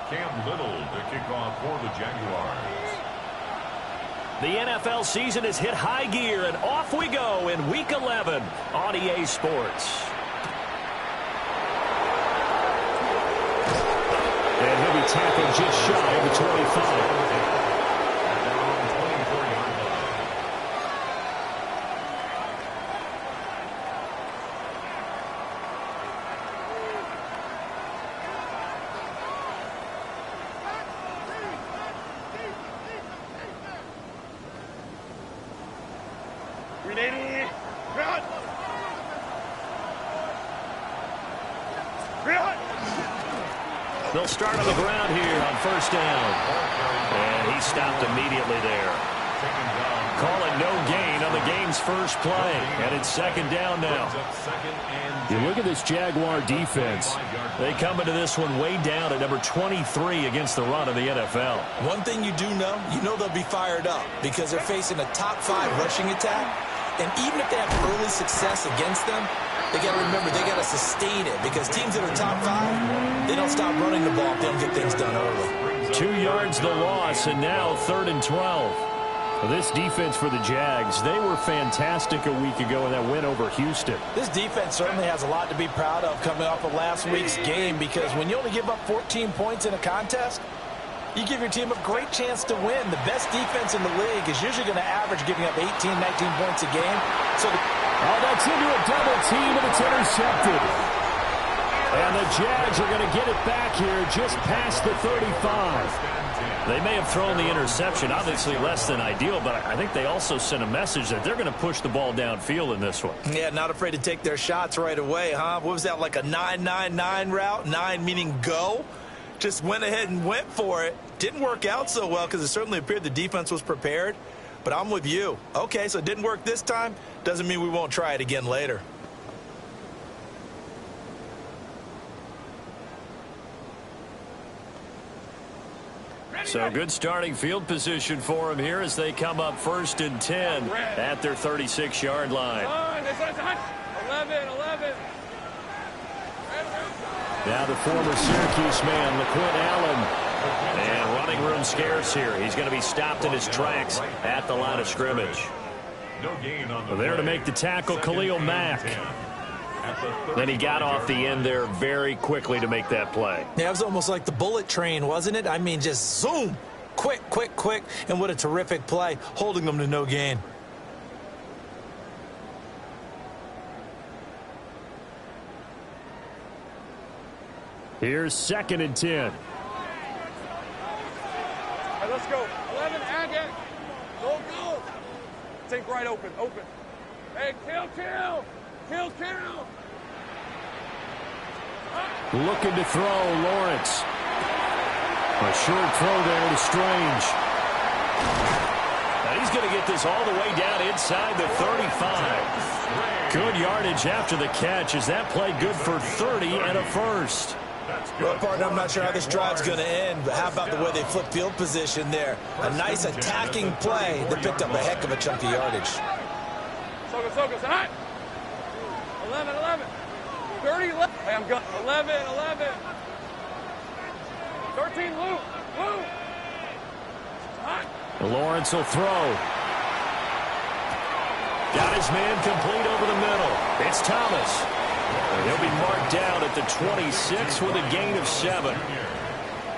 Cam Little to kick off for the Jaguars. The NFL season has hit high gear, and off we go in Week 11 on EA Sports. And he'll be tackled just shy of the 25. They'll start on the ground here on first down. And he stopped immediately there. Calling no gain on the game's first play. And it's second down now. You look at this Jaguar defense. They come into this one way down at number 23 against the run of the NFL. One thing you do know, they'll be fired up because they're facing a top 5 rushing attack. And even if they have early success against them, they got to remember they got to sustain it because teams that are top 5, they don't stop running the ball if they don't get things done early. 2 yards the loss, and now 3rd and 12. Well, this defense for the Jags, they were fantastic a week ago in that win over Houston. This defense certainly has a lot to be proud of coming off of last week's game because when you only give up 14 points in a contest, you give your team a great chance to win. The best defense in the league is usually going to average giving up 18, 19 points a game. That's into a double team, and it's intercepted. And the Jags are going to get it back here just past the 35. They may have thrown the interception, obviously less than ideal, but I think they also sent a message that they're going to push the ball downfield in this one. Yeah, not afraid to take their shots right away, huh? What was that, like a 9-9-9 route? 9 meaning go? Just went ahead and went for it. Didn't work out so well because it certainly appeared the defense was prepared. But I'm with you. Okay, so it didn't work this time. Doesn't mean we won't try it again later. So good starting field position for them here as they come up 1st and 10 at their 36-yard line. 11. Now the former Syracuse man, LaQuint Allen. And running room scarce here. He's going to be stopped in his tracks at the line of scrimmage. There to make the tackle, Khalil Mack. Then he got off the end there very quickly to make that play. Yeah, it was almost like the bullet train, wasn't it? I mean, just zoom. Quick. And what a terrific play, holding them to no gain. Here's 2nd and 10. All right, let's go. 11, again. Go. Take right open. Hey, kill. Looking to throw, Lawrence. A short throw there to Strange. Now he's going to get this all the way down inside the 35. Good yardage after the catch. Is that play good for 30 and a first? Well, partner, I'm not sure how this drive's going to end, but how about the way they flip field position there? A nice attacking play that picked up a heck of a chunk of yardage. Focus, hot. 11. 30 left. Hey, I'm good. 11. 13, Luke. Hot. Lawrence will throw. Got his man complete over the middle. It's Thomas. He'll be marked down at the 26 with a gain of 7.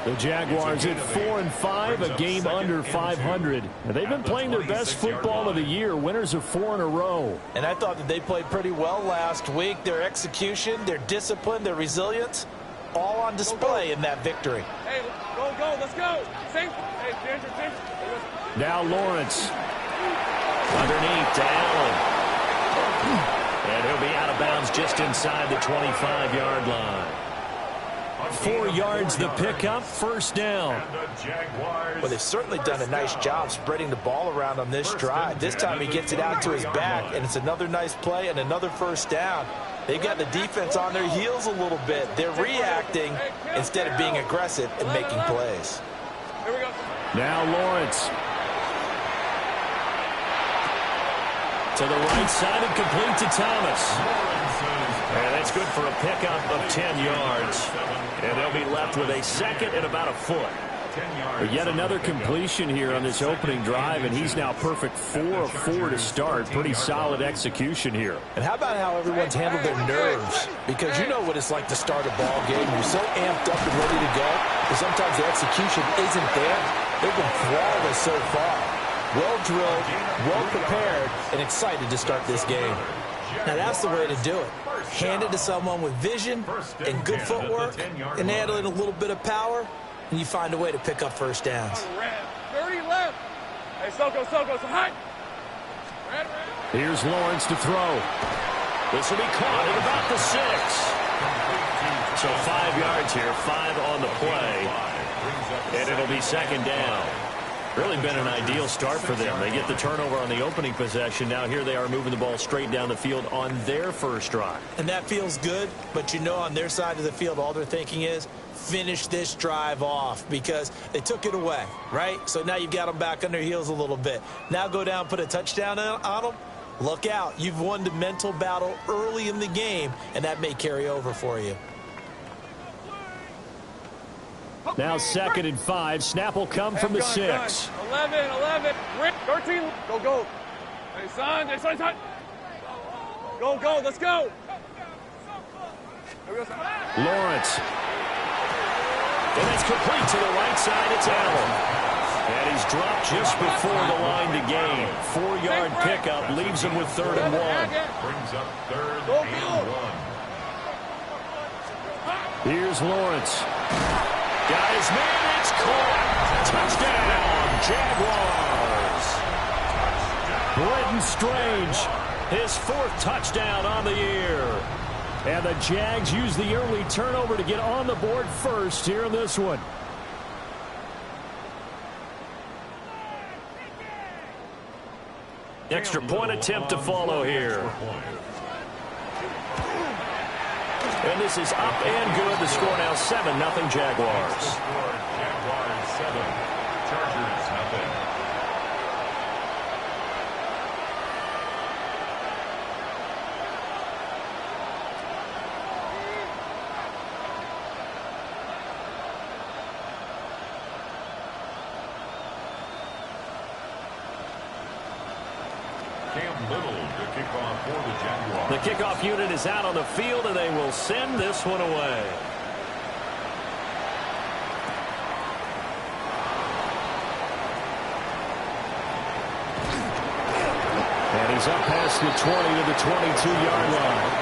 The Jaguars at 4-5, a game under 500. And they've been playing their best football of the year, winners of 4 in a row. And I thought that they played pretty well last week. Their execution, their discipline, their resilience, all on display in that victory. Hey, go, let's go. Safe. Hey, Ginger. Now Lawrence. Underneath to Allen. And he'll be out of bounds just inside the 25-yard line. 4 yards the pickup, first down. Well, they've certainly done a nice job spreading the ball around on this drive. This time he gets it out to his back, and it's another nice play and another first down. They've got the defense on their heels a little bit. They're reacting instead of being aggressive and making plays. Here we go. Now Lawrence. To the right side and complete to Thomas. And that's good for a pickup of 10 yards. And they'll they'll be left with a second and about a foot. But yet another completion here on this opening drive, and he's now perfect 4 of 4 to start. Pretty solid execution here. And how about how everyone's handled their nerves? Because you know what it's like to start a ball game. You're so amped up and ready to go, but sometimes the execution isn't there. They've been flawless so far. Well drilled, well prepared, and excited to start this game. Now that's the way to do it. Hand it to someone with vision and good footwork, and handle it a little bit of power, and you find a way to pick up first downs. 30 left. Hey, Soko, so high. Red. Here's Lawrence to throw. This will be caught at about the 6. So 5 yards here, 5 on the play, and it'll be second down. Really been an ideal start for them. They get the turnover on the opening possession. Now here they are moving the ball straight down the field on their first drive. And that feels good, but you know on their side of the field all they're thinking is finish this drive off because they took it away, right? So now you've got them back on their heels a little bit. Now go down, put a touchdown on them. Look out. You've won the mental battle early in the game, and that may carry over for you. Now 2nd and 5. Snap will come from the 6. 11. Rick, 13. Go. Hey, son. Go. Let's go. Lawrence. And it's complete to the right side. It's Allen. And he's dropped just before the line to gain. 4-yard pickup leaves him with 3rd and 1. Brings up 3rd and 1. Here's Lawrence. Got his man, it's caught. Touchdown, Jaguars. Britton Strange, his 4th touchdown on the year. And the Jags use the early turnover to get on the board first here in this one. Extra point attempt to follow here. And this is up and good. The score now 7-0 Jaguars. Jaguars 7, Chargers 0. Cam Little to kick off for the Jaguars. The kickoff unit is out on the field, and they will send this one away. And he's up past the 20 to the 22-yard line.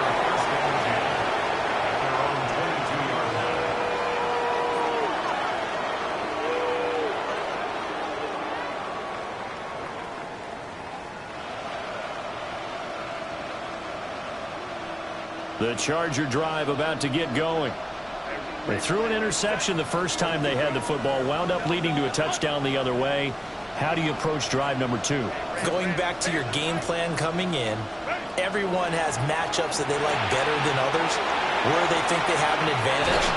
The Charger drive about to get going. They threw an interception the first time they had the football, wound up leading to a touchdown the other way. How do you approach drive number 2? Going back to your game plan coming in, everyone has matchups that they like better than others, where they think they have an advantage.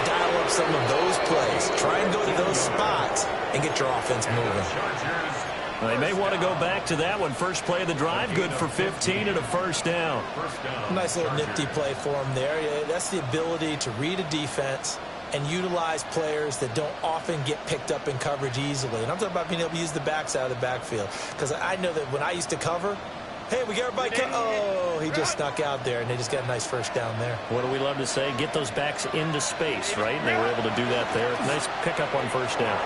Dial up some of those plays. Try and go to those spots and get your offense moving. Well, they may want to go back to that one. First play of the drive, good for 15 and a first down. Nice little nifty play for them there. Yeah, that's the ability to read a defense and utilize players that don't often get picked up in coverage easily. And I'm talking about being able to use the backs out of the backfield. Because I know that when I used to cover, hey, we got everybody. Oh, he just snuck out there, and they just got a nice first down there. What do we love to say? Get those backs into space, right? And they were able to do that there. Nice pickup on first down.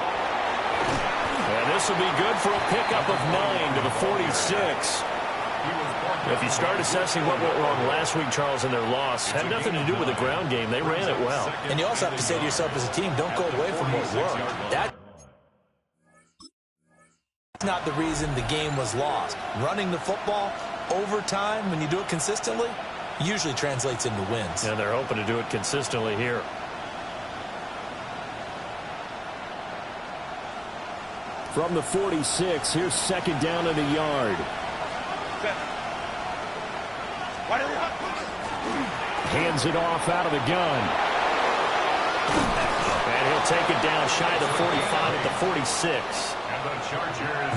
And this will be good for a pickup of 9 to the 46. If you start assessing what went wrong last week, Charles, in their loss, had nothing to do with the ground game. They ran it well. And you also have to say to yourself as a team, don't go away from what worked. That's not the reason the game was lost. Running the football over time, when you do it consistently, usually translates into wins. And they're hoping to do it consistently here. From the 46, here's second down and a yard. Hands it off out of the gun. And he'll take it down shy of the 45 at the 46.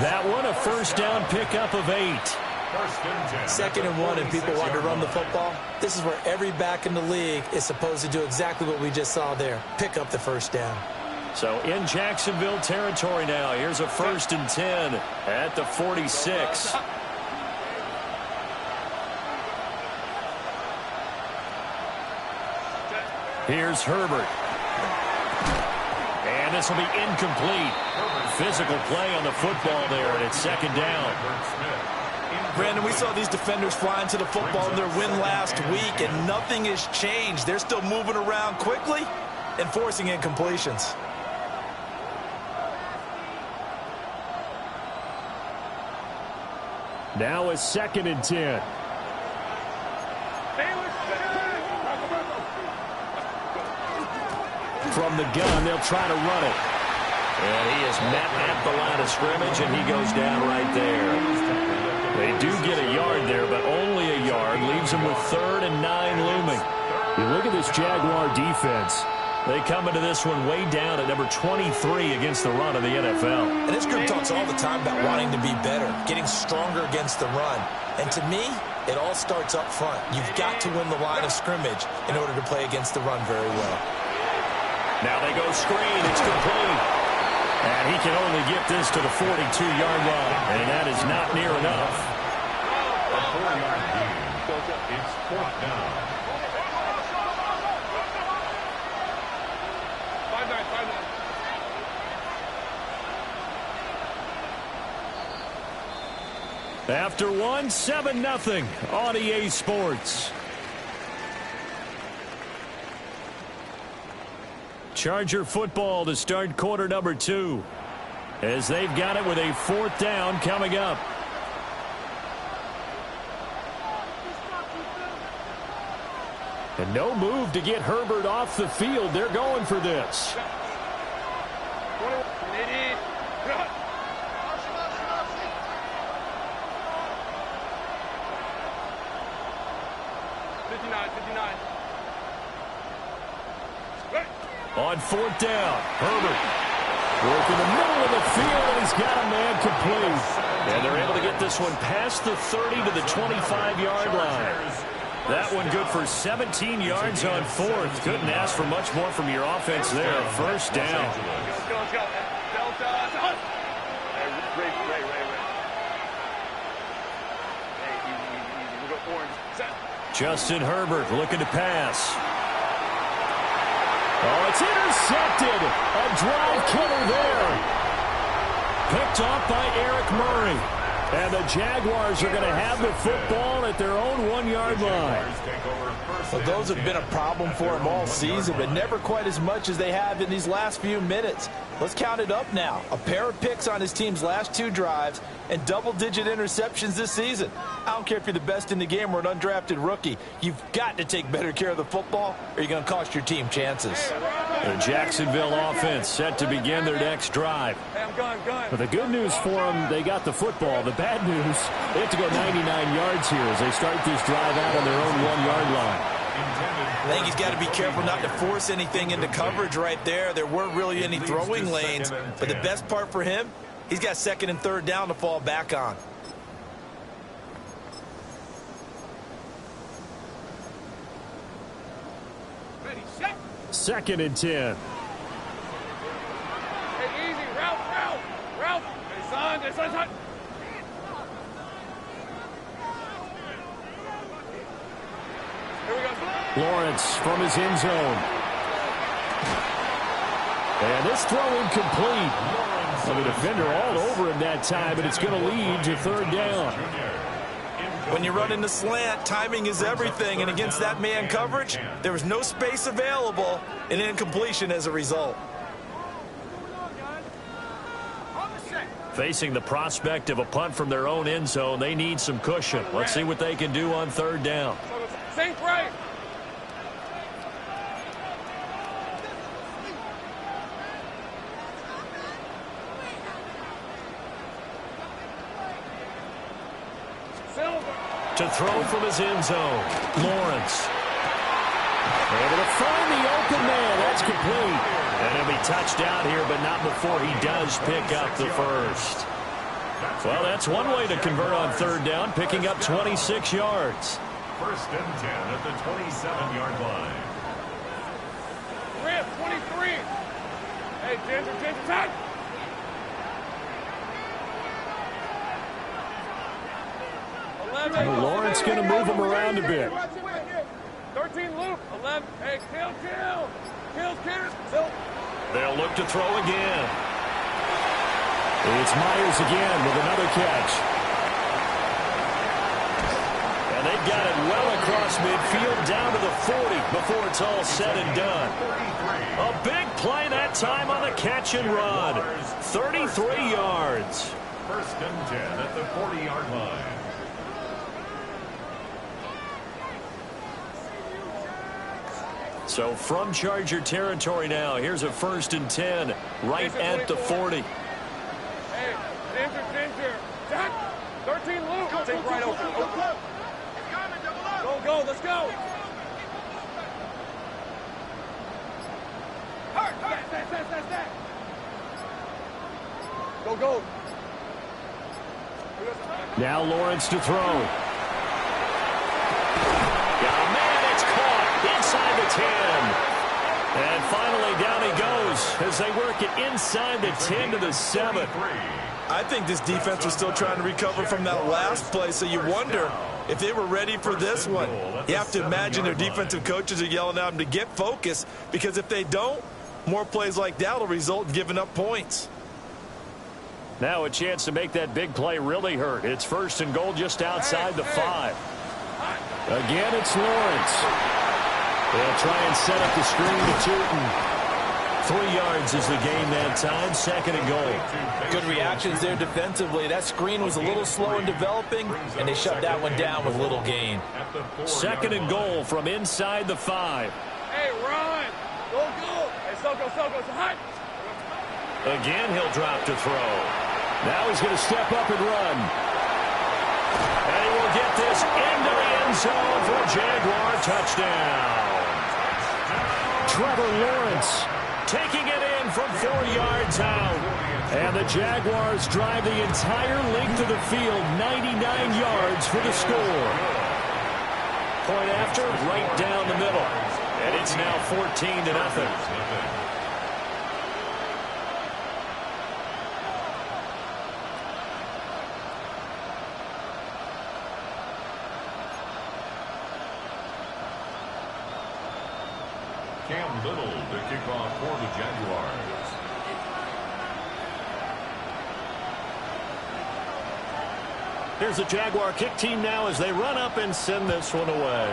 That one a first down pickup of 8. First and 10. Second and 1 and people want to run the football. This is where every back in the league is supposed to do exactly what we just saw there. Pick up the first down. So in Jacksonville territory now. Here's a first and 10 at the 46. Here's Herbert. And this will be incomplete. Physical play on the football there, and it's second down. Brandon, we saw these defenders flying to the football in their win last week, and nothing has changed. They're still moving around quickly and forcing incompletions. Now a second and 10. From the gun, they'll try to run it. And he is met at the line of scrimmage, and he goes down right there. They do get a yard there, but only a yard. Leaves them with 3rd and 9 looming. You look at this Jaguar defense. They come into this one way down at number 23 against the run of the NFL. And this group talks all the time about wanting to be better, getting stronger against the run. And to me, it all starts up front. You've got to win the line of scrimmage in order to play against the run very well. Now they go screen. It's complete. And he can only get this to the 42-yard line. And that is not near enough. A 4-yard gain. It's 4th down. 5-9. After one, 7-0 on EA Sports. Charger football to start quarter number 2, as they've got it with a 4th down coming up. And no move to get Herbert off the field. They're going for this. 59. On 4th down, Herbert working the middle of the field, and he's got a man complete. And they're able to get this one past the 30 to the 25-yard line. That one good for 17 yards on 4th. Couldn't ask for much more from your offense there. First down. Let's go. Delta. Ray. Hey, easy. We go orange. Set. Justin Herbert looking to pass. Oh, it's intercepted. A drive killer there. Picked off by Eric Murray. And the Jaguars are going to have the football at their own 1-yard line. Well, those have been a problem for them all season, but never quite as much as they have in these last few minutes. Let's count it up now. A pair of picks on his team's last 2 drives and double-digit interceptions this season. I don't care if you're the best in the game or an undrafted rookie. You've got to take better care of the football or you're going to cost your team chances. The Jacksonville offense set to begin their next drive. Hey, I'm gun. But the good news for them, they got the football. The bad news, they have to go 99 yards here as they start this drive out on their own 1-yard line. I think he's got to be careful not to force anything into coverage right there. There weren't really any throwing lanes, but the best part for him, he's got 2nd and 3rd down to fall back on. Ready, set. 2nd and 10. Hey, easy. Ralph. Hey, son. Here we go. Lawrence from his end zone. And this throw incomplete. Well, the defender all over him that time, but it's going to lead to 3rd down. When you run in the slant, timing is everything, and against that man coverage, there was no space available, and incompletion as a result. Facing the prospect of a punt from their own end zone, they need some cushion. Let's see what they can do on 3rd down. Sink right. To throw from his end zone, Lawrence. Able to find the open man. That's complete. And he'll be touched out here, but not before he does pick up the first. Well, that's one way to convert on third down, picking up 26 yards. First and 10 at the 27-yard line. Rip, 23. Hey, Ginger, tight. Lawrence going to move him around a bit. 13 loop. 11. Hey, kill. They'll look to throw again. It's Myers again with another catch. And they've got it well across midfield down to the 40 before it's all said and done. A big play that time on the catch and run. 33 yards. First and 10 at the 40-yard line. So from Charger territory now, here's a first and 10 right at the 40. Hey, Ginger. Jack, 13 loop. Take right open. Go, let's go. That. Go. Now Lawrence to throw. Yeah, man, it's caught inside the 10. And finally down he goes as they work it inside the 10 to the 7. I think this defense was still trying to recover from that last play, so you wonder if they were ready for this one. You have to imagine their defensive coaches are yelling at them to get focused, because if they don't, more plays like that will result in giving up points. Now a chance to make that big play really hurt. It's first and goal just outside the 5. Again, it's Lawrence. They'll try and set up the screen to Tootin. 3 yards is the gain that time. Second and goal. Good reactions there defensively. That screen was a little slow in developing, and they shut that one down with little gain. Second and goal from inside the 5. Hey, run. Go. Hey, Soko, it's hot. Again, he'll drop to throw. Now he's going to step up and run. And he will get this into the end zone for a Jaguar touchdown. Trevor Lawrence taking it in from 4 yards out. And the Jaguars drive the entire length of the field, 99 yards for the score. Point after, right down the middle. And it's now 14-0. Cam Little to kick off for the Jaguars. Here's the Jaguar kick team now as they run up and send this one away.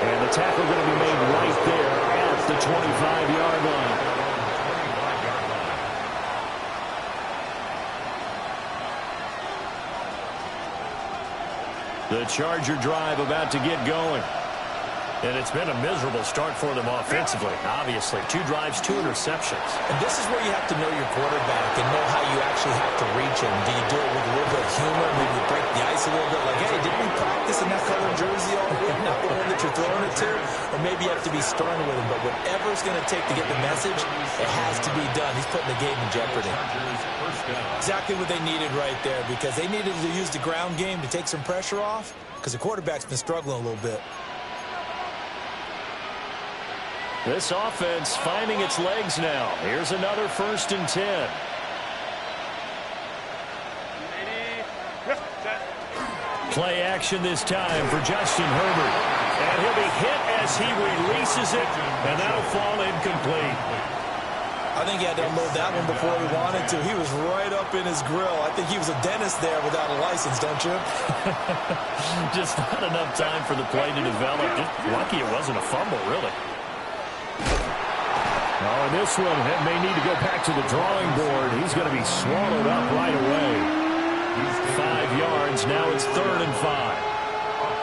And the tackle going to be made right there at the 25-yard line. The Charger drive about to get going. And it's been a miserable start for them offensively. Obviously, 2 drives, 2 interceptions. And this is where you have to know your quarterback and know how you actually have to reach him. Do you do it with a little bit of humor? Maybe you break the ice a little bit. Like, hey, didn't we practice in that color jersey all week? Not the one that you're throwing it to? Or maybe you have to be stern with him. But whatever it's going to take to get the message, it has to be done. He's putting the game in jeopardy. Exactly what they needed right there, because they needed to use the ground game to take some pressure off, because the quarterback's been struggling a little bit. This offense finding its legs now. Here's another first and 10. Play action this time for Justin Herbert. And he'll be hit as he releases it, and that'll fall incomplete. I think he had to unload that one before he wanted to. He was right up in his grill. I think he was a dentist there without a license, don't you? Just not enough time for the play to develop. Just lucky it wasn't a fumble, really. Oh, and this one may need to go back to the drawing board. He's going to be swallowed up right away. 5 yards. Now it's 3rd and 5.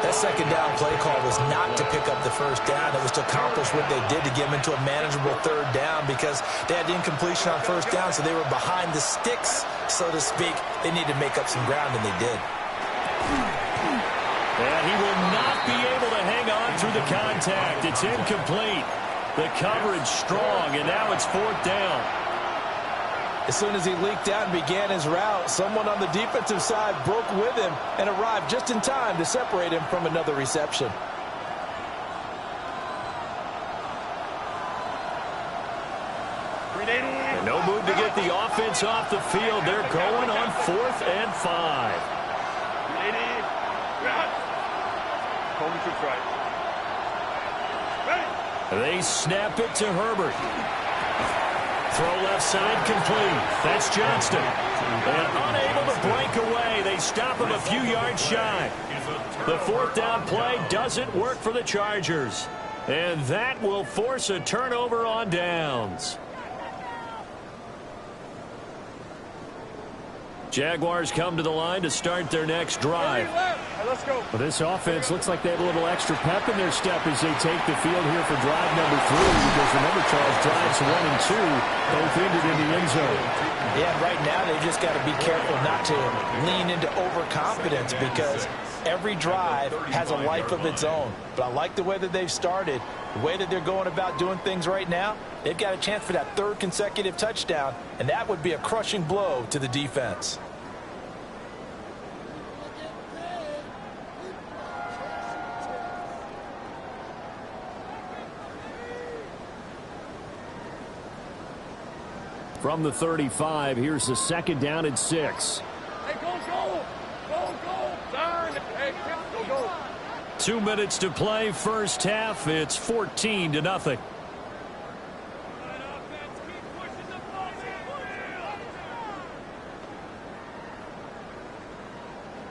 That second down play call was not to pick up the first down. It was to accomplish what they did to get them into a manageable 3rd down, because they had incompletion on first down, so they were behind the sticks, so to speak. They needed to make up some ground, and they did. And he will not be able to hang on through the contact. It's incomplete. The coverage strong, and now it's 4th down. As soon as he leaked out and began his route, someone on the defensive side broke with him and arrived just in time to separate him from another reception. And no move to get the offense off the field. They're going on 4th and 5. They snap it to Herbert. Throw left side complete. That's Johnston. And unable to break away. They stop him a few yards shy. The 4th down play doesn't work for the Chargers. And that will force a turnover on downs. Jaguars come to the line to start their next drive. Let's go. Well, this offense looks like they have a little extra pep in their step as they take the field here for drive number 3. Because remember, Charles, drives 1 and 2 both ended in the end zone. Yeah, right now they've just got to be careful not to lean into overconfidence because every drive has a life of its own. But I like the way that they've started, the way that they're going about doing things right now. They've got a chance for that 3rd consecutive touchdown, and that would be a crushing blow to the defense. From the 35, here's the 2nd down and 6. Hey, go. Turn. Hey, go. 2 minutes to play, first half. It's 14-0.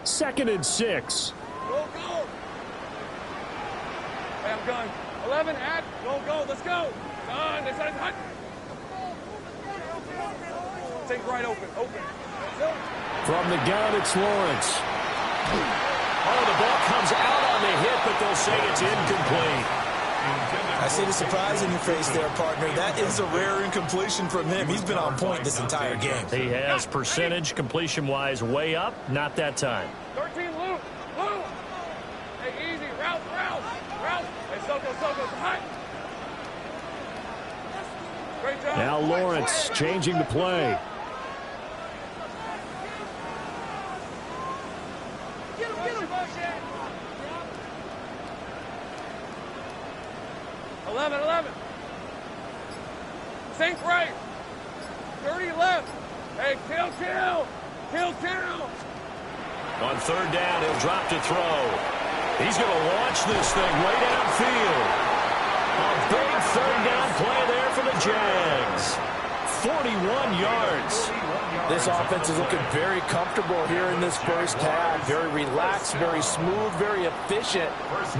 Second and 6. Go. Hey, I'm going. 11 at. Go. Let's go. Done. This is hot. Take right open. From the gun, it's Lawrence. Oh, the ball comes out on the hit, but they'll say it's incomplete. I see the surprise in your face there, partner. That is a rare incompletion from him. He's been on point this entire game. He has percentage completion-wise way up. Not that time. 13, Luke. Hey, easy. Route. Hey, Soko. Hot. Great job. Now Lawrence changing the play. 11. Sink right. 30 left. Hey, kill. On 3rd down, he'll drop to throw. He's going to launch this thing way downfield. A big 3rd down play there for the Jags. 41 yards. This offense is looking very comfortable here in this first half. Very relaxed, very smooth, very efficient.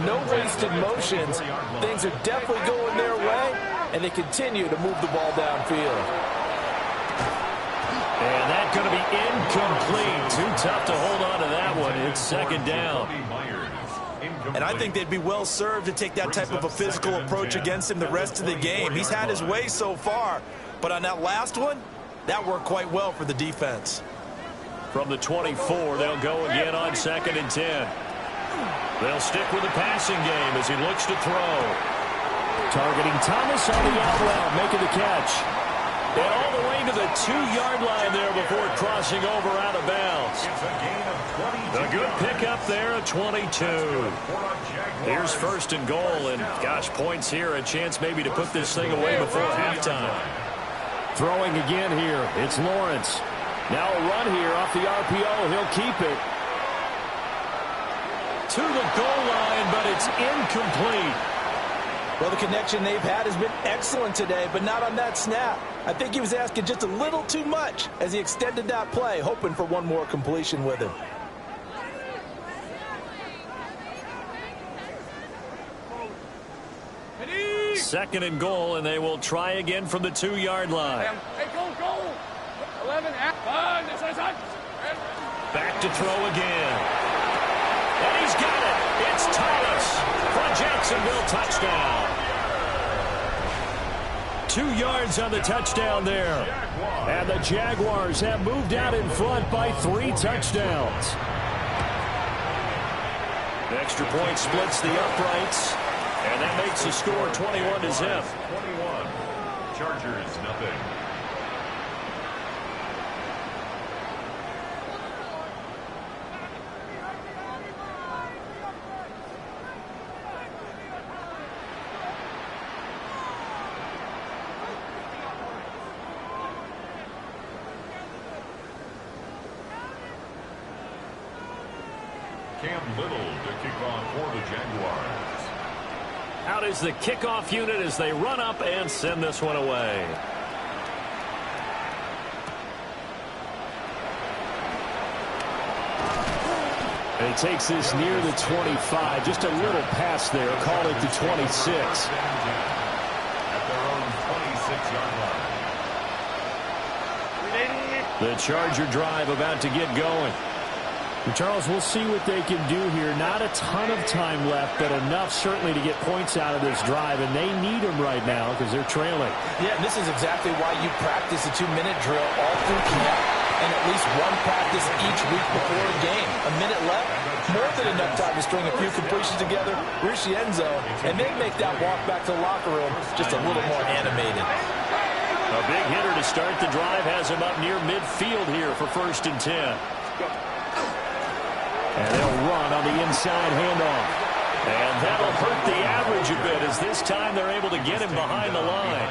No wasted motions. Things are definitely going their way, and they continue to move the ball downfield. And that's going to be incomplete. Too tough to hold on to that one. It's 2nd down. And I think they'd be well served to take that type of a physical approach against him the rest of the game. He's had his way so far, but on that last one, that worked quite well for the defense. From the 24, they'll go again on 2nd and 10. They'll stick with the passing game as he looks to throw. Targeting Thomas on the out route, making the catch. And all the way to the 2-yard line there before crossing over out of bounds. A good pickup there at 22. Here's 1st and goal, and gosh, points here, a chance maybe to put this thing away before halftime. Throwing again here, it's Lawrence. Now a run here off the RPO, he'll keep it. To the goal line, but it's incomplete. Well, the connection they've had has been excellent today, but not on that snap. I think he was asking just a little too much as he extended that play, hoping for one more completion with him. Second and goal, and they will try again from the 2-yard line. Hey, go. 11 at. Back to throw again. And he's got it. It's Thomas for a Jacksonville touchdown. 2 yards on the touchdown there. And the Jaguars have moved out in front by 3 touchdowns. The extra point splits the uprights. And that makes the score 21-0. 21. Chargers, nothing. Cam Little to kick off for the Jaguars. Out is the kickoff unit as they run up and send this one away. And he takes this near the 25. Just a little pass there. Call it the 26. At their own 26-yard line. The Charger drive about to get going. And Charles, we'll see what they can do here. Not a ton of time left, but enough certainly to get points out of this drive, and they need them right now because they're trailing. Yeah, and this is exactly why you practice a 2-minute drill all through camp and at least one practice each week before a game. A minute left, more than enough time to string a few completions together, reach the end zone, and then make that walk back to the locker room just a little more animated. A big hitter to start the drive has him up near midfield here for 1st and 10. And they'll run on the inside handoff. And that'll hurt the average a bit as this time they're able to get him behind the line.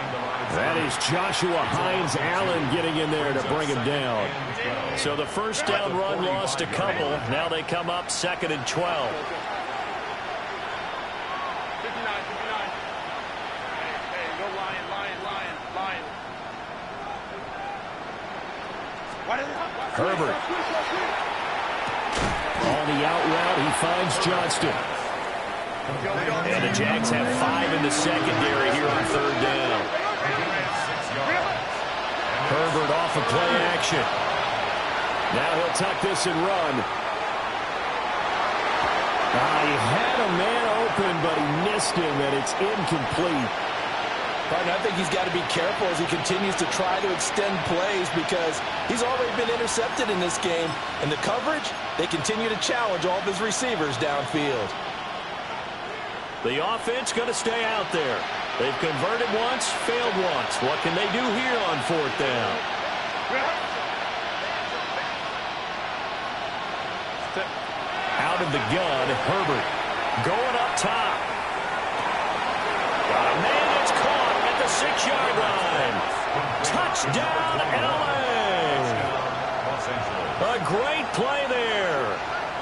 That is Joshua Hines Allen getting in there to bring him down. So the first down run lost a couple. Now they come up 2nd and 12. 59, 59. Hey, go Lion. Herbert. On the out route, he finds Johnston. And the Jags have 5 in the secondary here on 3rd down. Herbert off of play action. Now he'll tuck this and run. He had a man open, but he missed him, and it's incomplete. Partner, I think he's got to be careful as he continues to try to extend plays because he's already been intercepted in this game. And the coverage, they continue to challenge all of his receivers downfield. The offense going to stay out there. They've converted once, failed once. What can they do here on 4th down? Out of the gun, Herbert. Going up top. Got a man that's caught at the 6-yard line. Touchdown, LA. A great play there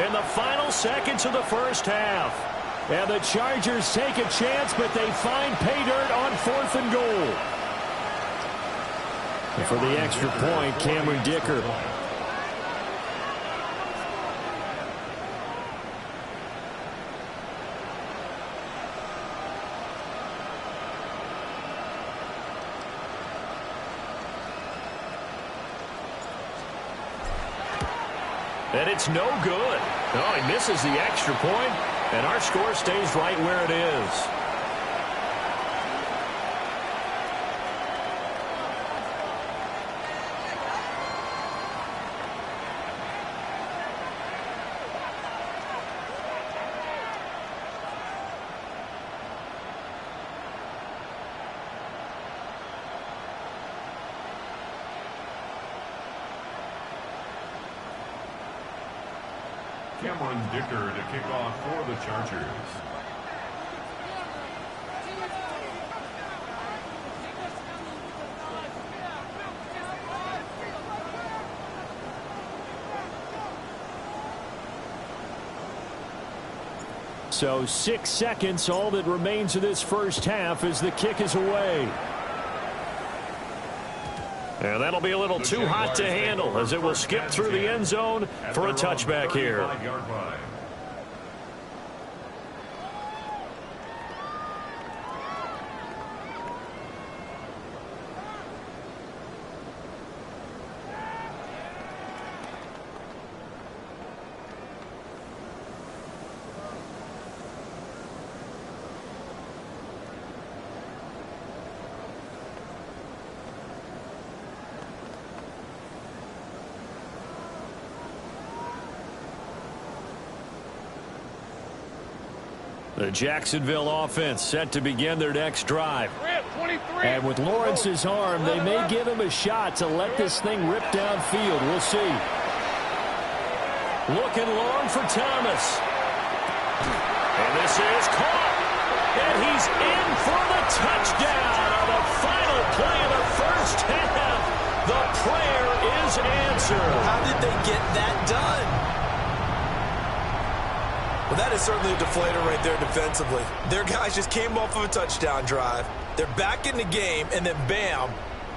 in the final seconds of the first half. And the Chargers take a chance, but they find pay dirt on 4th and goal. And for the extra point, Cameron Dicker. And it's no good. Oh, he misses the extra point, and our score stays right where it is. Cameron Dicker to kick off for the Chargers. So 6 seconds, all that remains of this first half as the kick is away. And that'll be a little too hot to handle as it will skip through the end zone for a touchback here. The Jacksonville offense set to begin their next drive. And with Lawrence's arm, they may give him a shot to let this thing rip downfield. We'll see. Looking long for Thomas. And this is caught. And he's in for the touchdown on the final play of the first half. The prayer is answered. How did they get that done? Well, that is certainly a deflator right there defensively. Their guys just came off of a touchdown drive. They're back in the game, and then bam,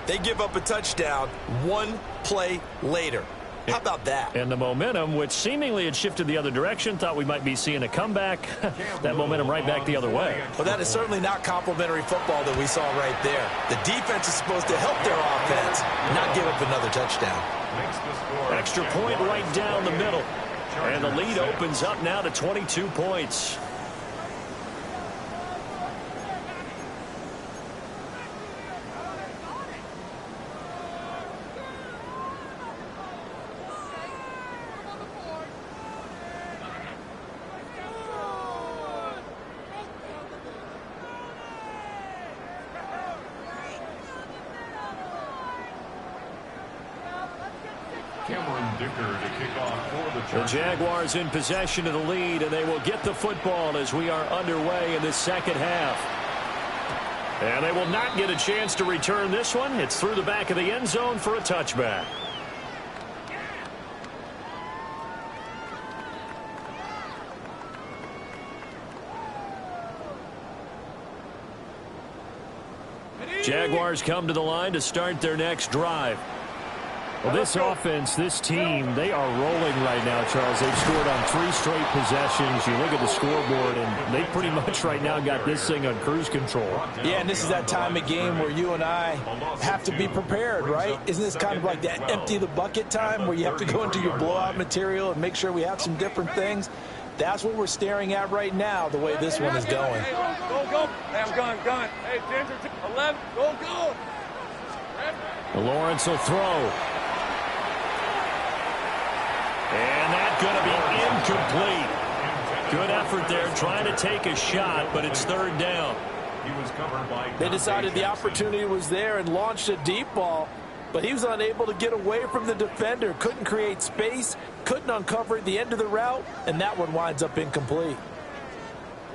they give up a touchdown one play later. How about that? And the momentum, which seemingly had shifted the other direction, thought we might be seeing a comeback. That momentum right back the other way. Well, that is certainly not complimentary football that we saw right there. The defense is supposed to help their offense, not give up another touchdown. Extra point right down the middle. And the lead opens up now to 22 points. The Jaguars in possession of the lead, and they will get the football as we are underway in the second half. And they will not get a chance to return this one. It's through the back of the end zone for a touchback. Jaguars come to the line to start their next drive. Well, this offense, this team, they are rolling right now, Charles. They've scored on 3 straight possessions. You look at the scoreboard, and they pretty much right now got this thing on cruise control. Yeah, and this is that time of game where you and I have to be prepared, right? Isn't this kind of like that empty the bucket time where you have to go into your blowout material and make sure we have some different things? That's what we're staring at right now, the way this one is going. Go, go. Hey, I'm gun. Hey, Ginger, 11, go. Lawrence will throw. And that's going to be incomplete. Good effort there trying to take a shot, but it's third down. They decided the opportunity was there and launched a deep ball, but he was unable to get away from the defender, couldn't create space, couldn't uncover at the end of the route, and that one winds up incomplete.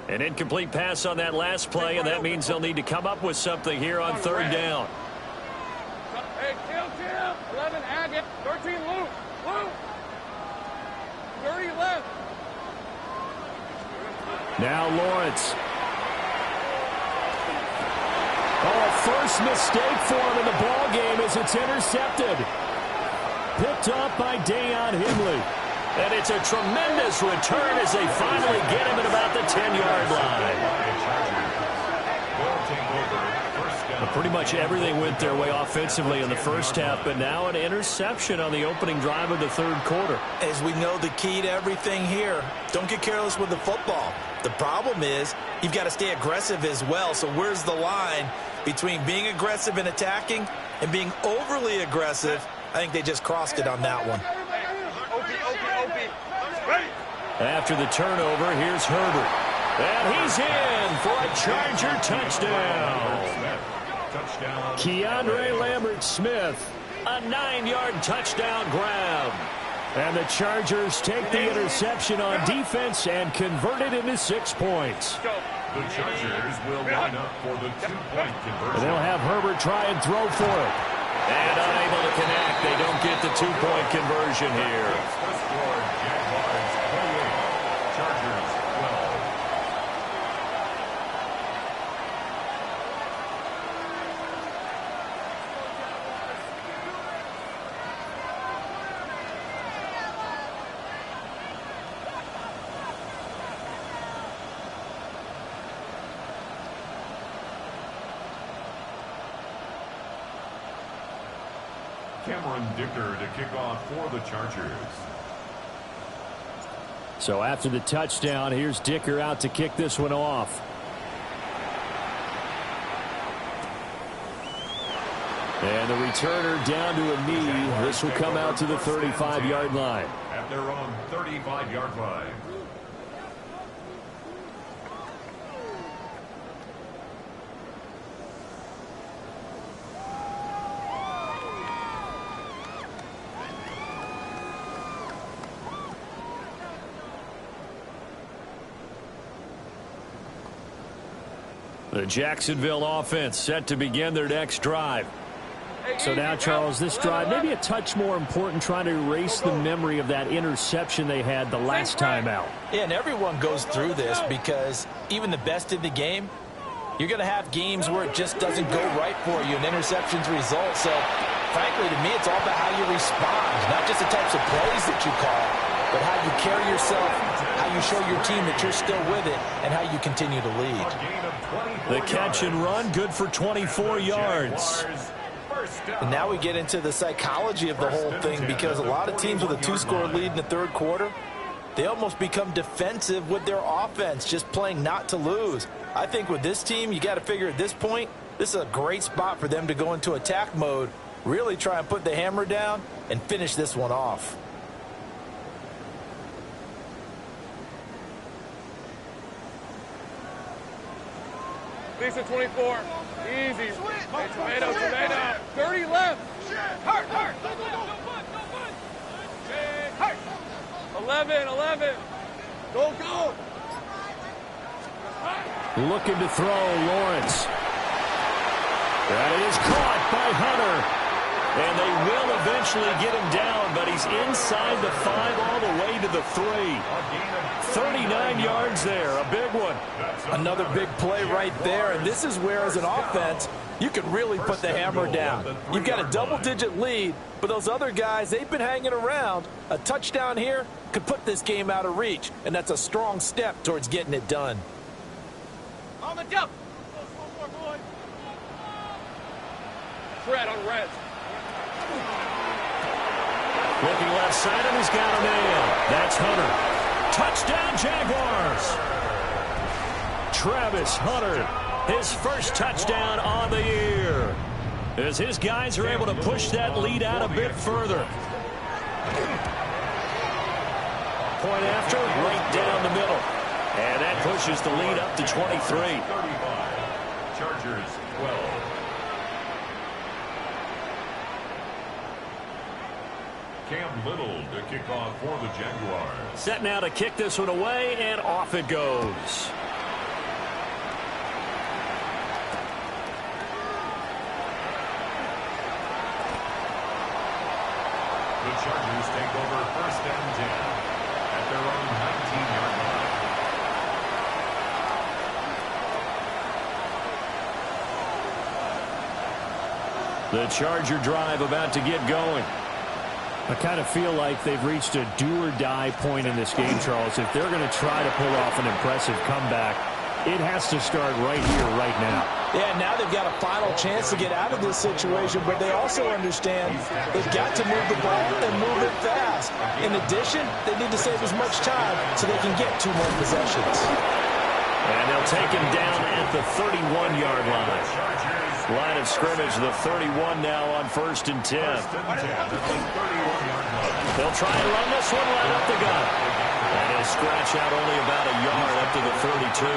An incomplete pass on that last play, and that means they'll need to come up with something here on third down. Hey, kill, 11, Agate, 13, Luke. 30 left. Now Lawrence. Oh, first mistake for him in the ball game as it's intercepted. Picked up by Deion Himley. And it's a tremendous return as they finally get him at about the 10-yard line. Pretty much everything went their way offensively in the first half, but now an interception on the opening drive of the third quarter. As we know, the key to everything here, don't get careless with the football. The problem is you've got to stay aggressive as well. So where's the line between being aggressive and attacking and being overly aggressive? I think they just crossed it on that one. After the turnover, here's Herbert. And he's in for a Charger touchdown. Keandre Lambert-Smith, a 9-yard touchdown grab. And the Chargers take the interception on defense and convert it into 6 points. The Chargers will line up for the 2-point conversion. And they'll have Herbert try and throw for it. And unable to connect. They don't get the 2-point conversion here. Jaguars 28, Chargers 12. Cameron Dicker to kick off for the Chargers. So after the touchdown, here's Dicker out to kick this one off. And the returner down to a knee. This will come out to the 35-yard line. At their own 35-yard line. The Jacksonville offense set to begin their next drive. So now, Charles, this drive maybe a touch more important, trying to erase the memory of that interception they had the last time out. Yeah, and everyone goes through this because even the best in the game, you're going to have games where it just doesn't go right for you and interceptions result. So, frankly, to me, it's all about how you respond, not just the types of plays that you call, but how you carry yourself, how you show your team that you're still with it, and how you continue to lead. The catch and run, good for 24 yards. And now we get into the psychology of the whole thing, because a lot of teams with a 2-score lead in the third quarter, they almost become defensive with their offense, just playing not to lose. I think with this team, you got to figure at this point, this is a great spot for them to go into attack mode, really try and put the hammer down and finish this one off. Lisa 24. Easy. Hey, tomato, tomato. 30 left. Hurt, hurt. Hurt. 11, 11. Go, go. Looking to throw, Lawrence. That is caught by Hunter. And they will eventually get him down, but he's inside the 5 all the way to the 3. 39 yards there, a big one. Another big play right there, and this is where, as an offense, you can really put the hammer down. You've got a double-digit lead, but those other guys, they've been hanging around. A touchdown here could put this game out of reach, and that's a strong step towards getting it done. On the jump. Fred on red. Looking left side, and he's got a man. That's Hunter. Touchdown, Jaguars. Travis Hunter, his first touchdown on the year, as his guys are able to push that lead out a bit further. Point after, right down the middle. And that pushes the lead up to 23. 35. Chargers 12. Cam Little to kick off for the Jaguars. Set now to kick this one away, and off it goes. The Chargers take over 1st and 10 at their own 19-yard line. The Charger drive about to get going. I kind of feel like they've reached a do-or-die point in this game, Charles. If they're going to try to pull off an impressive comeback, it has to start right here, right now. Yeah, now they've got a final chance to get out of this situation, but they also understand they've got to move the ball and move it fast. In addition, they need to save as much time so they can get 2 more possessions. And they'll take him down at the 31-yard line. Line of scrimmage, the 31 now on 1st and 10. They'll try and run this one right up the gut. And he'll scratch out only about a yard up to the 32.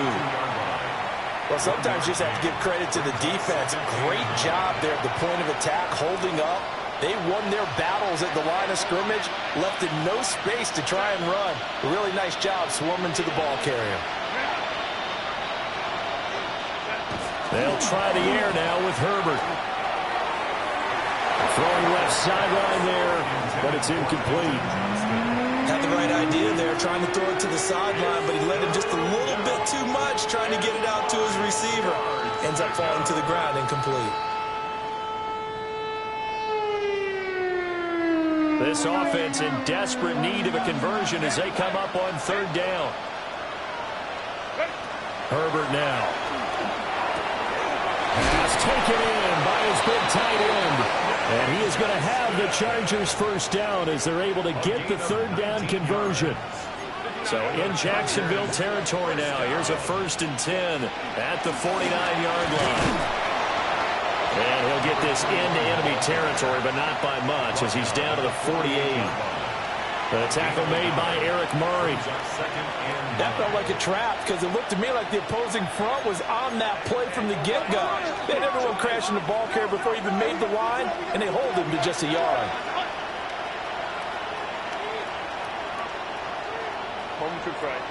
Well, sometimes you just have to give credit to the defense. Great job there at the point of attack, holding up. They won their battles at the line of scrimmage, left in no space to try and run. A really nice job swarming to the ball carrier. They'll try the air now with Herbert. Throwing left sideline there, but it's incomplete. Had the right idea there, trying to throw it to the sideline, but he let him just a little bit too much, trying to get it out to his receiver. Ends up falling to the ground, incomplete. This offense in desperate need of a conversion as they come up on 3rd down. Herbert now. Pass taken in by his big tight end. And he is going to have the Chargers 1st down as they're able to get the 3rd down conversion. So in Jacksonville territory now. Here's a 1st and 10 at the 49-yard line. And he'll get this into enemy territory, but not by much as he's down to the 48. The tackle made by Eric Murray. That felt like a trap because it looked to me like the opposing front was on that play from the get-go. They had everyone crashing the ball carrier before he even made the line, and they hold him to just a yard. Home to Frank.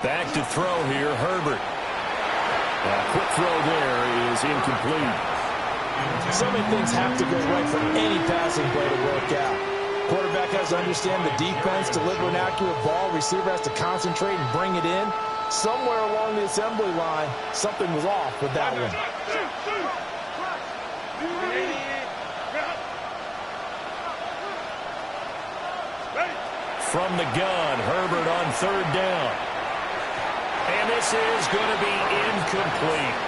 Back to throw here, Herbert. A quick throw there is incomplete. So many things have to go right for any passing play to work out. Quarterback has to understand the defense, deliver an accurate ball. Receiver has to concentrate and bring it in. Somewhere along the assembly line, something was off with that one. From the gun, Herbert on third down. And this is going to be incomplete.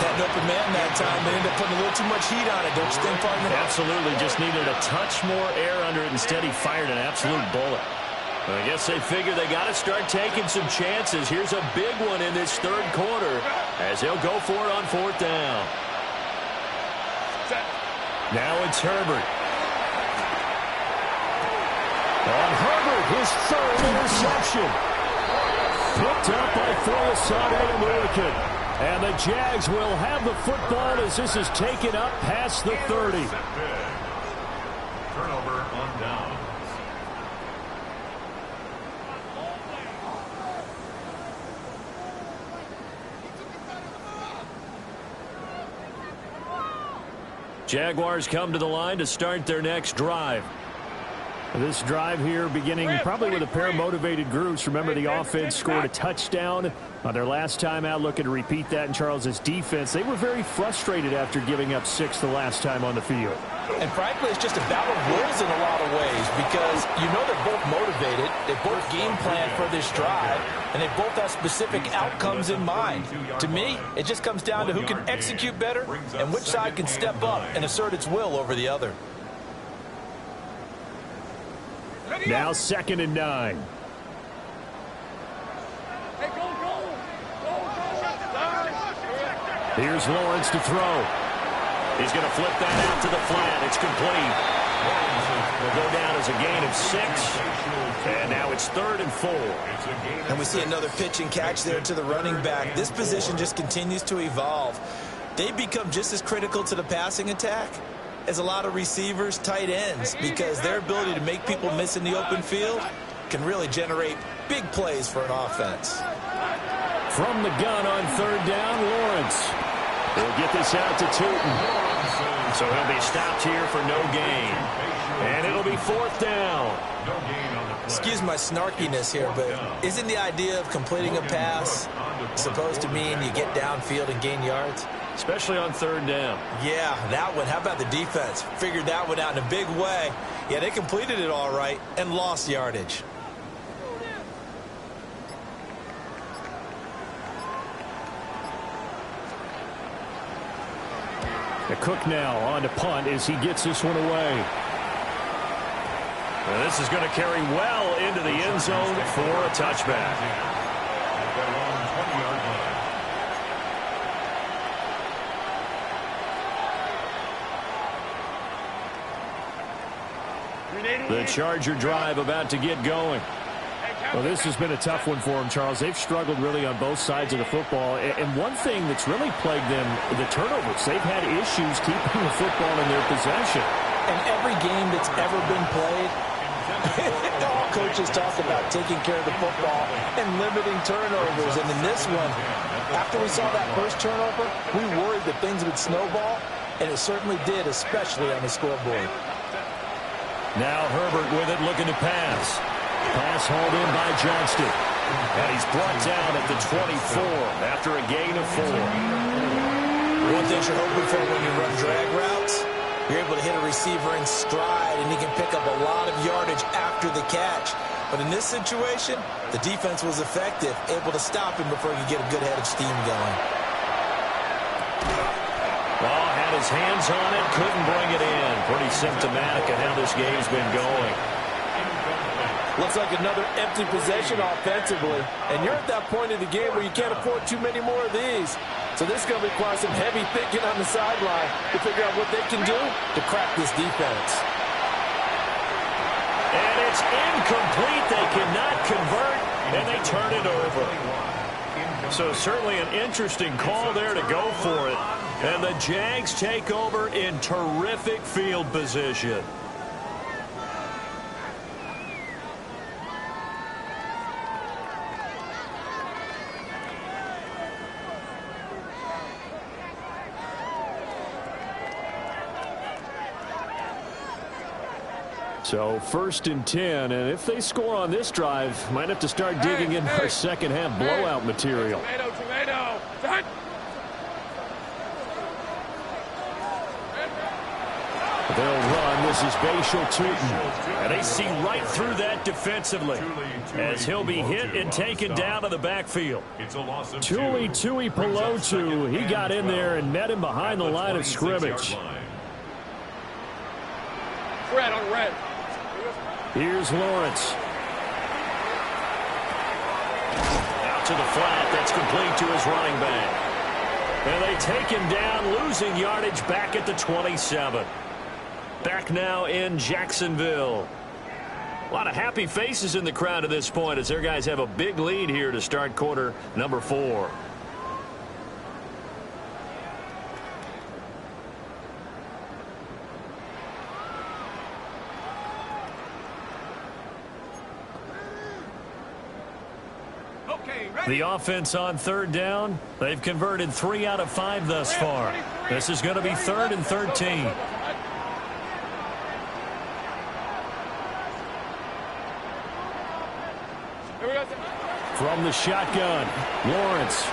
Had an open man that time. They ended up putting a little too much heat on it, don't you think, partner? Absolutely. Just needed a touch more air under it. Instead, he fired an absolute bullet. I guess they figure they got to start taking some chances. Here's a big one in this third quarter as they'll go for it on fourth down. Now it's Herbert. On Herbert, his third interception. Picked up by Folasade American. And the Jags will have the football as this is taken up past the 30. Turnover on down. Jaguars come to the line to start their next drive. This drive here beginning probably with a pair of motivated groups. Remember, the offense scored a touchdown on their last time out. Looking to repeat that in Charles's defense. They were very frustrated after giving up 6 the last time on the field. And frankly, it's just a battle of wills in a lot of ways because you know they're both motivated. They both game plan for this drive, and they both have specific outcomes in mind. To me, it just comes down to who can execute better and which side can step up and assert its will over the other. Now 2nd and 9. Here's Lawrence to throw. He's going to flip that out to the flat. It's complete. Will go down as a gain of 6. And now it's 3rd and 4. And we see another pitch and catch there to the running back. This position just continues to evolve. They become just as critical to the passing attack as a lot of receivers, tight ends, because their ability to make people miss in the open field can really generate big plays for an offense. From the gun on 3rd down, Lawrence. He'll get this out to Tootin. So he'll be stopped here for no gain. And it'll be 4th down. Excuse my snarkiness here, but isn't the idea of completing a pass supposed to mean you get downfield and gain yards? Especially on 3rd down. Yeah, that one. How about the defense? Figured that one out in a big way. Yeah, they completed it all right and lost yardage. The Cook now on to punt as he gets this one away. And this is going to carry well into the end zone for a touchback. The Charger drive about to get going. Well, this has been a tough one for them, Charles. They've struggled really on both sides of the football. And one thing that's really plagued them, the turnovers. They've had issues keeping the football in their possession. And every game that's ever been played, all coaches talk about taking care of the football and limiting turnovers. And in this one, after we saw that first turnover, we worried that things would snowball, and it certainly did, especially on the scoreboard. Now Herbert with it, looking to pass. Pass hauled in by Johnston. And he's brought down at the 24 after a gain of 4. One thing you're hoping for when you run drag routes, you're able to hit a receiver in stride, and he can pick up a lot of yardage after the catch. But in this situation, the defense was effective, able to stop him before he could get a good head of steam going. Ball had his hands on it, couldn't bring it in. Pretty symptomatic of how this game's been going. Looks like another empty possession offensively, and you're at that point in the game where you can't afford too many more of these. So this is going to require some heavy thinking on the sideline to figure out what they can do to crack this defense. And it's incomplete. They cannot convert, and they turn it over. So certainly an interesting call there to go for it. And the Jags take over in terrific field position. So 1st and 10, and if they score on this drive, might have to start digging in our second half blowout material. Tomato. Set. They'll run. This is Bashal Tutin. And they see right through that defensively as he'll be hit and taken down to the backfield. It's a loss of Tuli Tuipulotu, he got in there and met him behind the line of scrimmage. Red on red. Here's Lawrence. Out to the flat. That's complete to his running back. And they take him down, losing yardage back at the 27. Back now in Jacksonville. A lot of happy faces in the crowd at this point as their guys have a big lead here to start quarter number 4. The offense on 3rd down. They've converted 3 out of 5 thus far. This is going to be 3rd and 13. From the shotgun, Lawrence.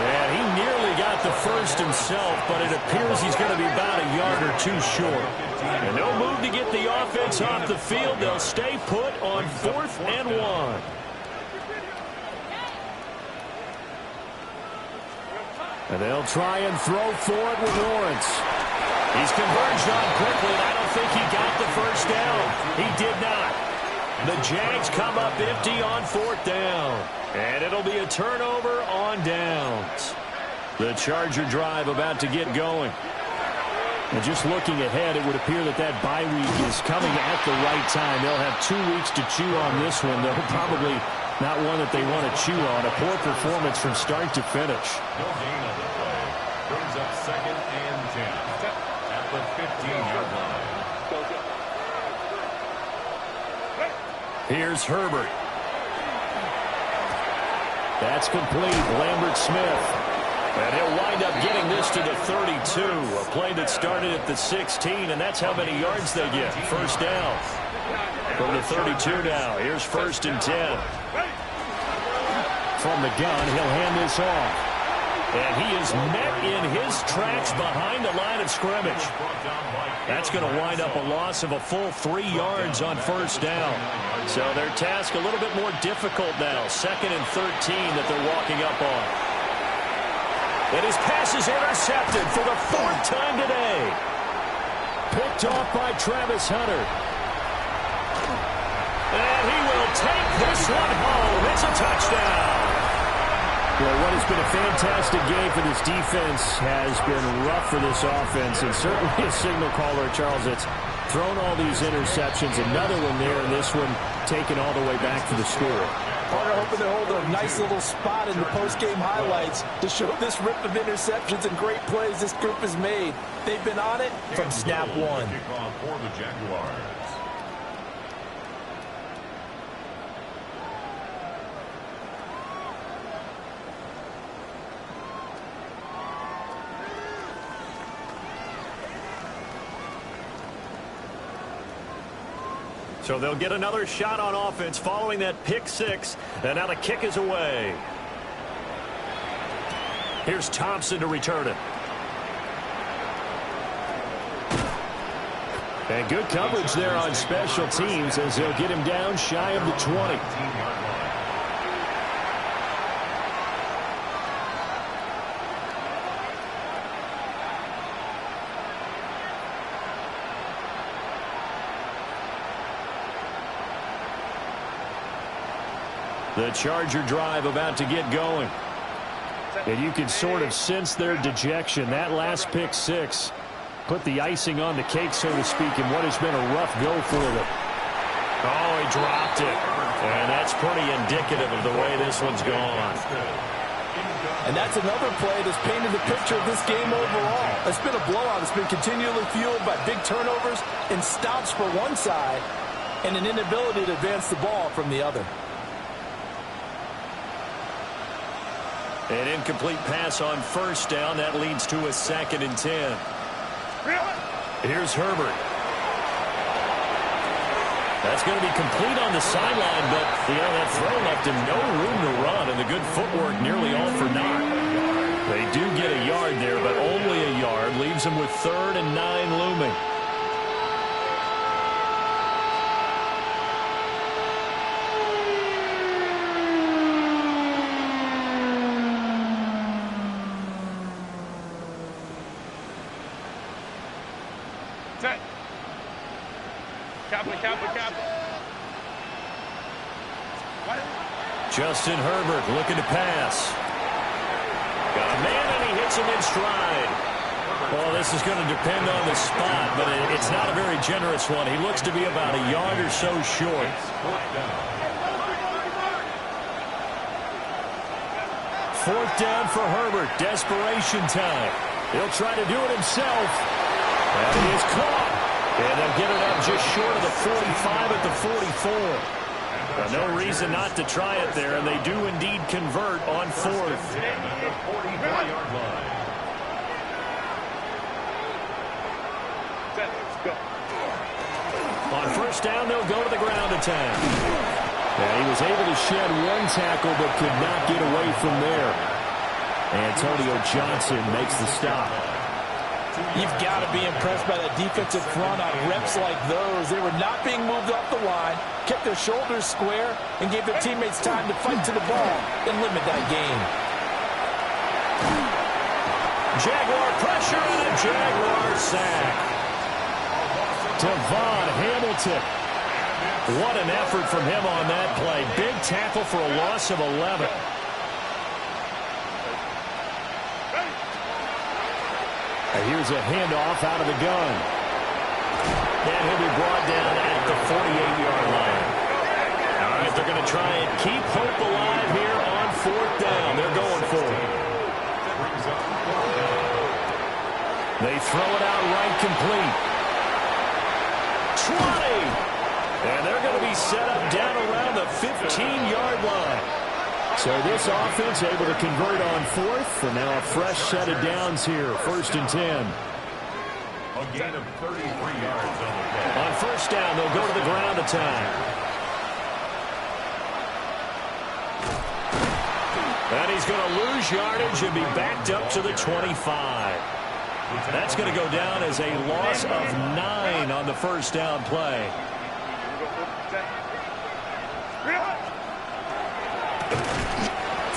And he nearly got the first himself, but it appears he's going to be about a yard or 2 short. And no move to get the offense off the field. They'll stay put on 4th and 1. And they'll try and throw for it with Lawrence. He's converged on quickly, and I don't think he got the first down. He did not. The Jags come up empty on 4th down. And it'll be a turnover on downs. The Charger drive about to get going. And just looking ahead, it would appear that that bye week is coming at the right time. They'll have 2 weeks to chew on this one, though probably not one that they want to chew on. A poor performance from start to finish. No gain on the play. Brings up 2nd and 10 at the 15-yard line. Here's Herbert. That's complete. Lambert Smith. And he'll wind up getting this to the 32. A play that started at the 16, and that's how many yards they get. First down. From the 32 now. Here's 1st and 10. From the gun, he'll hand this off. And he is met in his tracks behind the line of scrimmage. That's going to wind up a loss of a full 3 yards on 1st down. So their task a little bit more difficult now. 2nd and 13 that they're walking up on. And his pass is intercepted for the 4th time today. Picked off by Travis Hunter. And he will take this one home. It's a touchdown. Well, what has been a fantastic game for this defense has been rough for this offense, and certainly a signal caller, Charles, that's thrown all these interceptions. Another one there, and this one taken all the way back for the score. Carter hoping to hold a nice little spot in the post-game highlights to show this rip of interceptions and great plays this group has made. They've been on it from snap one. Kickoff for the Jaguars. So they'll get another shot on offense following that pick 6. And now the kick is away. Here's Thompson to return it. And good coverage there on special teams as they'll get him down shy of the 20. The Charger drive about to get going. And you can sort of sense their dejection. That last pick 6 put the icing on the cake, so to speak, in what has been a rough go for them. Oh, he dropped it. And that's pretty indicative of the way this one's gone. And that's another play that's painted the picture of this game overall. It's been a blowout. It's been continually fueled by big turnovers and stops for one side and an inability to advance the ball from the other. An incomplete pass on 1st down. That leads to a 2nd and 10. Here's Herbert. That's going to be complete on the sideline, but that throw left him no room to run, and the good footwork nearly all for naught. They do get a yard there, but only a yard. Leaves him with 3rd and 9 looming. Set. Kaplan. Justin Herbert looking to pass. Got a man, and he hits him in stride. Well, this is going to depend on the spot, but it's not a very generous one. He looks to be about a yard or so short. 4th down for Herbert. Desperation time. He'll try to do it himself. And he is caught. And they'll get it up just short of the 45 at the 44. No reason not to try it there, and they do indeed convert on 4th. On 1st down, they'll go to the ground attack. And he was able to shed one tackle, but could not get away from there. Antonio Johnson makes the stop. You've got to be impressed by that defensive front on reps like those. They were not being moved off the line, kept their shoulders square, and gave their teammates time to fight to the ball and limit that game. Jaguar pressure and a Jaguar sack. Devon Hamilton. What an effort from him on that play. Big tackle for a loss of 11. And here's a handoff out of the gun. And he'll be brought down at the 48-yard line. All right, they're going to try and keep hope alive here on 4th down. They're going for it. They throw it out right complete. 20! And they're going to be set up down around the 15-yard line. So this offense able to convert on 4th, and now a fresh set of downs here, 1st and 10. A gain of 33 yards on the play. On 1st down, they'll go to the ground attack. And he's going to lose yardage and be backed up to the 25. That's going to go down as a loss of 9 on the 1st down play.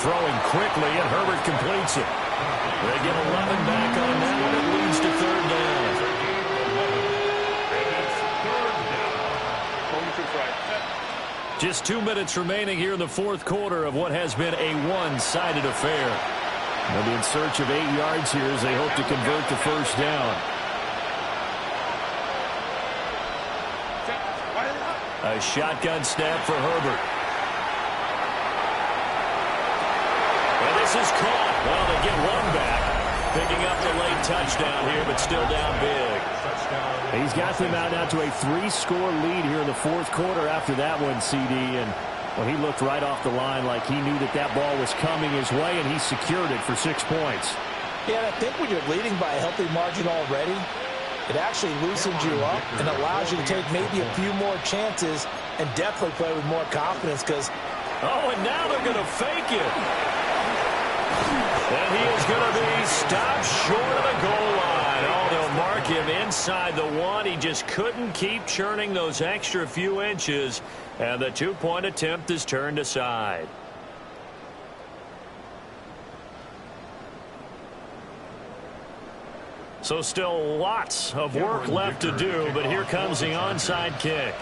Throwing quickly, and Herbert completes it. They get 11 back on that one. It leads to 3rd down. Just 2 minutes remaining here in the 4th quarter of what has been a one-sided affair. They'll be in search of 8 yards here as they hope to convert the 1st down. A shotgun snap for Herbert. And this is caught. Well, they get one back. Picking up the late touchdown here, but still down big. He's got them out now to a 3-score lead here in the 4th quarter after that one, CD. And well, he looked right off the line like he knew that that ball was coming his way, and he secured it for 6 points. Yeah, and I think when you're leading by a healthy margin already, it actually loosens you up and allows you to take maybe a few more chances and definitely play with more confidence because... Oh, and now they're going to fake it. And he is going to be stopped short of the goal line. Oh, they'll mark him inside the 1. He just couldn't keep churning those extra few inches, and the 2-point attempt is turned aside. So still lots of work left to do, but here comes the onside kick.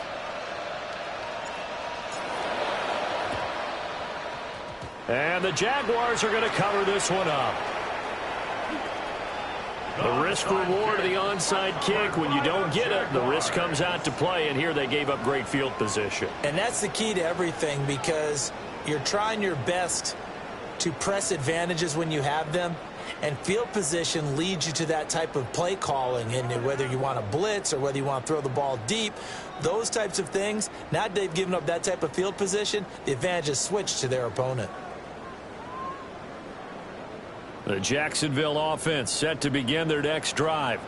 And the Jaguars are going to cover this one up. The risk-reward of the onside kick, when you don't get it, the risk comes out to play, and here they gave up great field position. And that's the key to everything because you're trying your best to press advantages when you have them, and field position leads you to that type of play calling, and whether you want to blitz or whether you want to throw the ball deep, those types of things, now they've given up that type of field position, the advantage is switched to their opponent. The Jacksonville offense set to begin their next drive.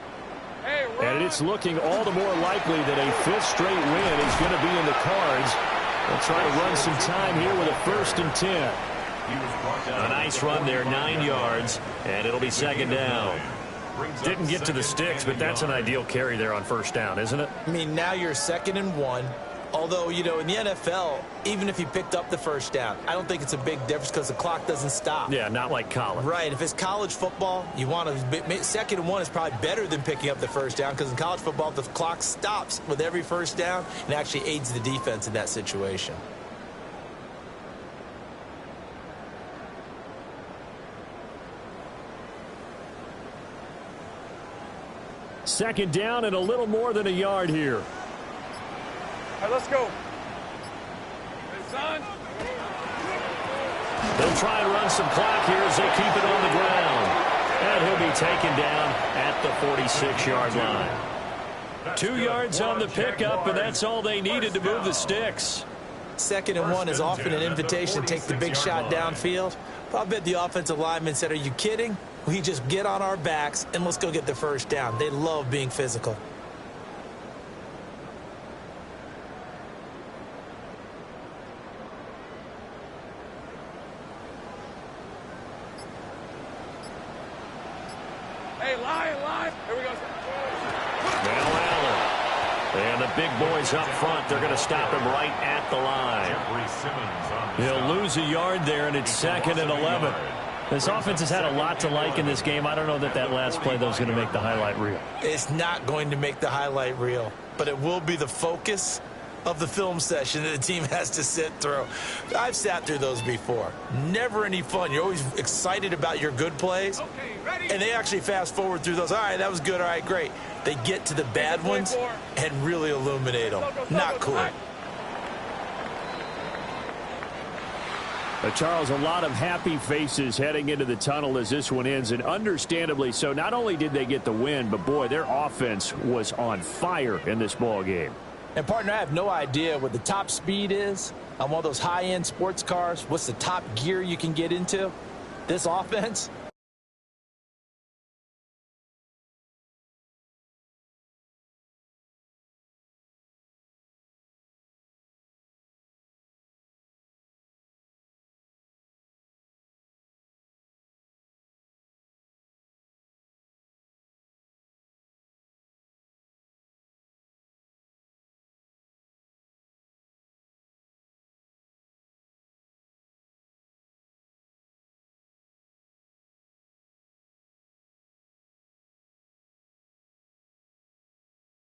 And it's looking all the more likely that a fifth straight win is going to be in the cards. They'll try to run some time here with a 1st and 10. A nice run there, 9 yards, and it'll be 2nd down. Didn't get to the sticks, but that's an ideal carry there on 1st down, isn't it? I mean, now you're 2nd and 1. Although, you know, in the NFL, even if you picked up the 1st down, I don't think it's a big difference because the clock doesn't stop. Yeah, not like college. Right. If it's college football, you want to 2nd and 1 is probably better than picking up the 1st down because in college football, the clock stops with every 1st down and actually aids the defense in that situation. Second down and a little more than a yard here. All right, let's go. Hey, son. They'll try and run some clock here as they keep it on the ground. And he'll be taken down at the 46-yard line. 2 yards on the pickup, and that's all they needed to move the sticks. 2nd and 1 is often an invitation to take the big shot downfield. But I bet the offensive lineman said, are you kidding? We just get on our backs and let's go get the 1st down. They love being physical. Hey, line. Here we go. Now Allen. And the big boys up front, they're going to stop him right at the line. He'll lose a yard there, and it's 2nd and 11. This offense has had a lot to like in this game. I don't know that last play, though, is going to make the highlight reel. It's not going to make the highlight reel, but it will be the focus of the film session that the team has to sit through. I've sat through those before. Never any fun. You're always excited about your good plays, and they actually fast forward through those. All right, that was good. All right, great. They get to the bad ones and really illuminate them. Not cool. Charles, a lot of happy faces heading into the tunnel as this one ends, and understandably so. Not only did they get the win, but, boy, their offense was on fire in this ball game. And, partner, I have no idea what the top speed is on one of those high-end sports cars. What's the top gear you can get into? This offense,